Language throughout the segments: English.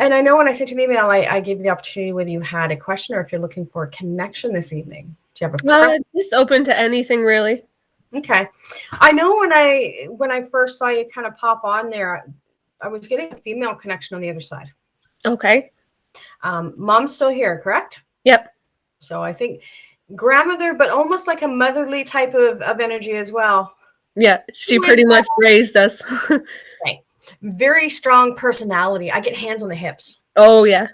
And I know when I sent you an email, I gave you the opportunity whether you had a question or if you're looking for a connection this evening. Do you have a preference? Just open to anything, really. Okay. I know when I first saw you kind of pop on there, I was getting a female connection on the other side. Okay. Mom's still here, correct? Yep. So I think grandmother, but almost like a motherly type of energy as well. Yeah, she pretty much raised us. Right. Very strong personality. I get hands on the hips. Oh, yeah.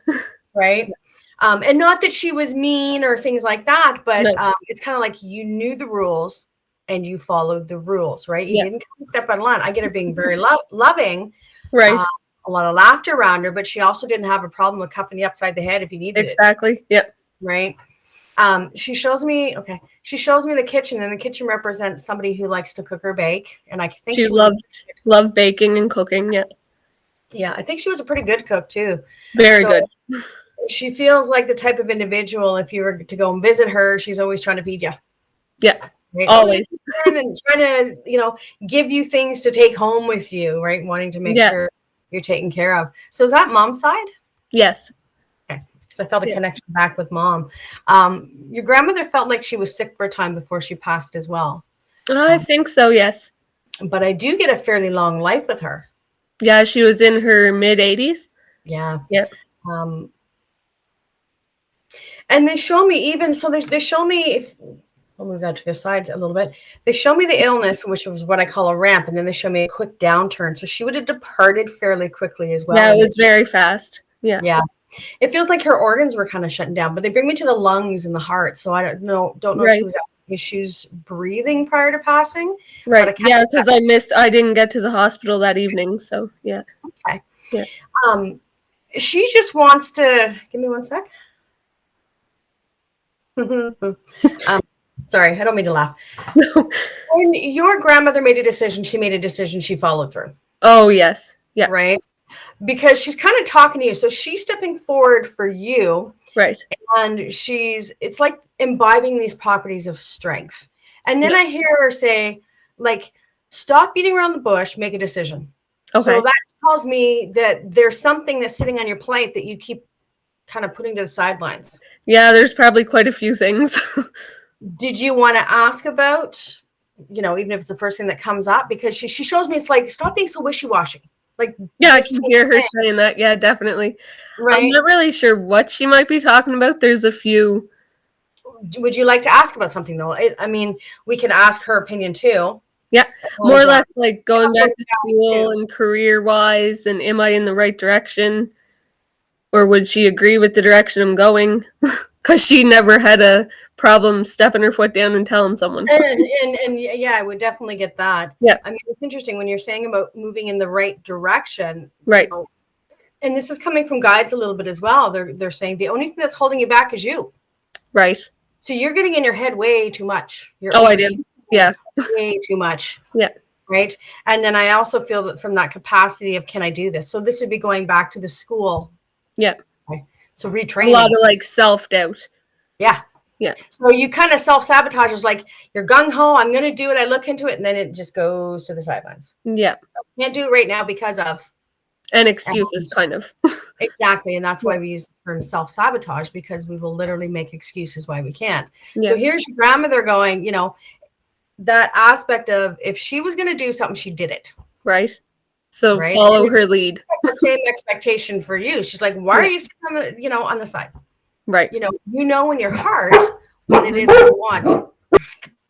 Right. And not that she was mean or things like that, but No. it's kind of like you knew the rules and you followed the rules, right? You didn't kind of step out of line. I get her being very loving. Right. A lot of laughter around her, but she also didn't have a problem with cuffing you upside the head if you needed it. Exactly. Yep. Right. She shows me the kitchen, and the kitchen represents somebody who likes to cook or bake. And I think she loved baking and cooking. Yeah. Yeah. I think she was a pretty good cook too. Very good. She feels like the type of individual, if you were to go and visit her, she's always trying to feed you. Yeah. Right? Always. And trying to, give you things to take home with you, right? Wanting to make sure you're taken care of. So is that mom's side? Yes. Okay. Because I felt a connection back with mom. Your grandmother felt like she was sick for a time before she passed as well. I think so, yes. But I do get a fairly long life with her. Yeah, she was in her mid-80s. Yeah. Yeah. And they show me they show me, I'll move that to the sides a little bit. They show me the illness, which was what I call a ramp, and then they show me a quick downturn. So she would have departed fairly quickly as well. Yeah, it was very fast. Yeah. Yeah. It feels like her organs were kind of shutting down, but they bring me to the lungs and the heart. So I don't know if she was having issues breathing prior to passing. Right. Yeah, because I didn't get to the hospital that evening. So yeah. Okay. Yeah. She just wants to give me one sec. Sorry, I don't mean to laugh. When your grandmother made a decision, she followed through. Oh, yes. Yeah. Right? Because she's kind of talking to you. So she's stepping forward for you. Right. And it's like imbibing these properties of strength. And then I hear her say, like, stop beating around the bush, make a decision. Okay. So that tells me that there's something that's sitting on your plate that you keep kind of putting to the sidelines. Yeah, there's probably quite a few things. Did you want to ask about, even if it's the first thing that comes up? Because she shows me, it's like, stop being so wishy-washy. Like, yeah, I can hear her saying that. Yeah, definitely. Right. I'm not really sure what she might be talking about. There's a few. Would you like to ask about something, though? We can ask her opinion, too. Yeah, more or less like going back to school and career-wise, and am I in the right direction? Or would she agree with the direction I'm going? Because she never had a problem stepping her foot down and telling someone. And yeah, I would definitely get that. Yeah. I mean, it's interesting when you're saying about moving in the right direction. Right. And this is coming from guides a little bit as well. They're saying the only thing that's holding you back is you. Right. So you're getting in your head way too much. I do. Yeah. Way too much. Yeah. Right. And then I also feel that from that capacity of, can I do this? So this would be going back to the school. Yeah. Okay. So retraining. A lot of like self-doubt. Yeah. Yeah. So you kind of self-sabotage. It's like you're gung-ho, I'm going to do it. I look into it, and then it just goes to the sidelines. Yeah. I can't do it right now because of. And excuses, kind of. Exactly. And that's why we use the term self-sabotage, because we will literally make excuses why we can't. Yeah. So here's your grandmother going, that aspect of, if she was going to do something, she did it. Right. So follow her lead. The same expectation for you. She's like, why are you sitting on the side? Right. In your heart what it is you want.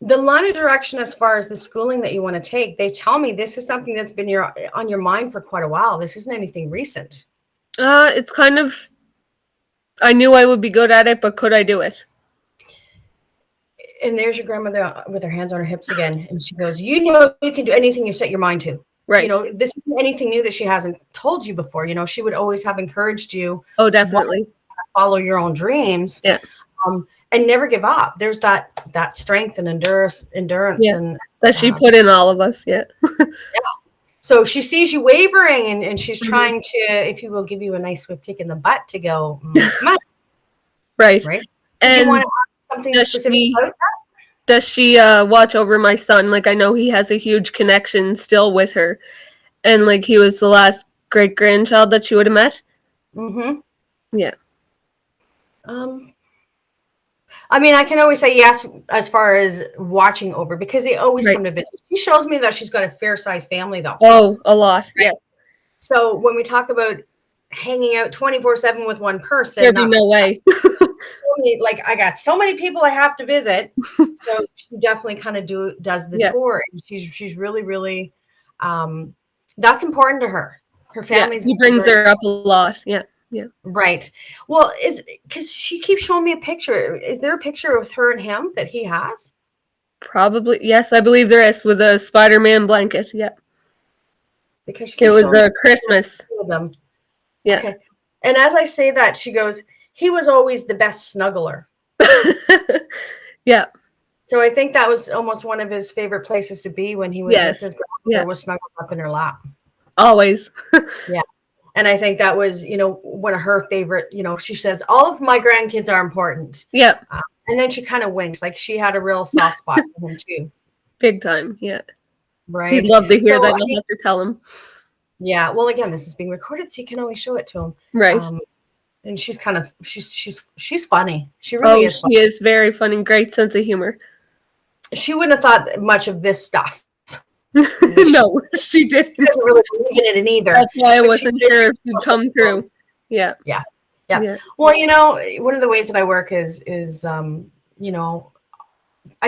The line of direction as far as the schooling that you want to take, they tell me this is something that's been on your mind for quite a while. This isn't anything recent. It's kind of, I knew I would be good at it, but could I do it? And there's your grandmother with her hands on her hips again. And she goes, you can do anything you set your mind to. Right. This isn't anything new that she hasn't told you before. She would always have encouraged you. Oh, definitely. Follow your own dreams. Yeah. And never give up. There's that strength and endurance and that she put in all of us. Yeah. Yeah. So she sees you wavering and she's trying to, if you will, give you a nice swift kick in the butt to go, come on. Right. Right. And you want to ask something specific about that? Does she watch over my son? Like, I know he has a huge connection still with her. And like, he was the last great grandchild that she would have met. Mm-hmm. Yeah. I mean, I can always say yes as far as watching over because they always come to visit. She shows me that she's got a fair-sized family, though. Oh, a lot. Right? Yeah. So when we talk about hanging out 24/7 with one person, there'd be no way. Like, I got so many people I have to visit. So she definitely kind of does the tour, and she's really, really that's important to her. Her family's he brings her up a lot. Yeah. Yeah. Right. Well, because she keeps showing me a picture. Is there a picture with her and him that he has? Probably. Yes, I believe there is, with a Spider-Man blanket. Yeah. Because it was a Christmas. Of them. Yeah. Okay. And as I say that, she goes, he was always the best snuggler. Yeah. So I think that was almost one of his favorite places to be when he was with his grandmother, was snuggled up in her lap. Always. Yeah. And I think that was, one of her favorite, she says, all of my grandkids are important. Yeah. And then she kind of winks, like she had a real soft spot for him too. Big time. Yeah. Right. He'd love to hear that. You'll have to tell him. Yeah. Well, again, this is being recorded, so you can always show it to him. Right. And she's kind of, she's funny. She really is funny. She is very funny. Great sense of humor. She wouldn't have thought much of this stuff. No, she didn't. She doesn't really believe in it either. That's why I wasn't sure if she'd come through. Yeah. Yeah. Yeah. Well, one of the ways that I work is I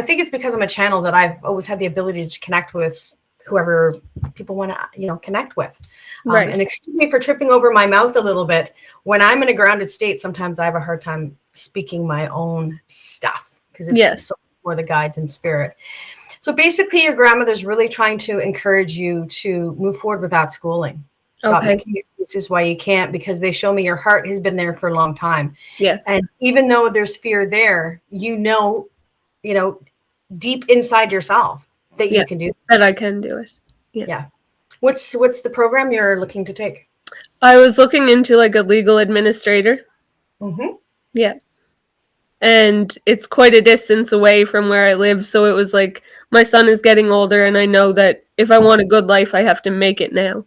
think it's because I'm a channel that I've always had the ability to connect with whoever people want to, connect with. Right. And excuse me for tripping over my mouth a little bit. When I'm in a grounded state, sometimes I have a hard time speaking my own stuff because it's so for the guides in spirit. So basically, your grandmother's really trying to encourage you to move forward with that schooling. Stop making excuses why you can't, because they show me your heart has been there for a long time. Yes. And even though there's fear there, deep inside yourself that you can do that. I can do it. Yeah. What's the program you're looking to take? I was looking into like a legal administrator. Mm-hmm. Yeah. And it's quite a distance away from where I live. So it was like, my son is getting older, and I know that if I want a good life, I have to make it now.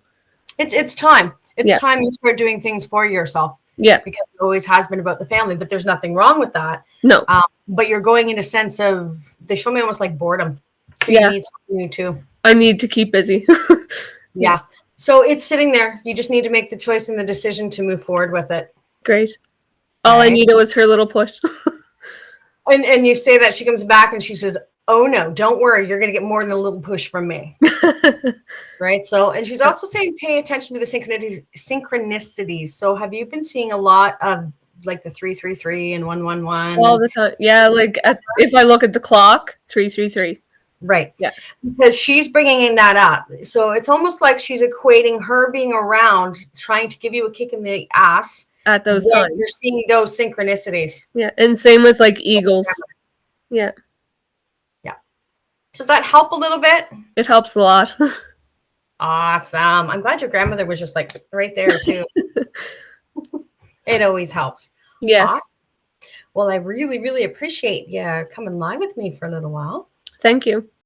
It's time. It's time you start doing things for yourself. Yeah. Because it always has been about the family, but there's nothing wrong with that. No. But you're going in a sense of, they show me almost like boredom. So you need something new too. I need to keep busy. Yeah. So it's sitting there. You just need to make the choice and the decision to move forward with it. Great. All I needed was her little push. And you say that, she comes back and she says, oh no, don't worry, you're going to get more than a little push from me. Right. So, and she's also saying, pay attention to the synchronicities. So have you been seeing a lot of like the 333 and 111? All the time. Yeah. Like if I look at the clock, 333. Right. Yeah. Because she's bringing that up. So it's almost like she's equating her being around, trying to give you a kick in the ass. At those times. You're seeing those synchronicities. Yeah. And same with like eagles. Yeah. Yeah. Does that help a little bit? It helps a lot. Awesome. I'm glad your grandmother was just like right there too. It always helps. Yes. Awesome. Well, I really, really appreciate you coming live with me for a little while. Thank you.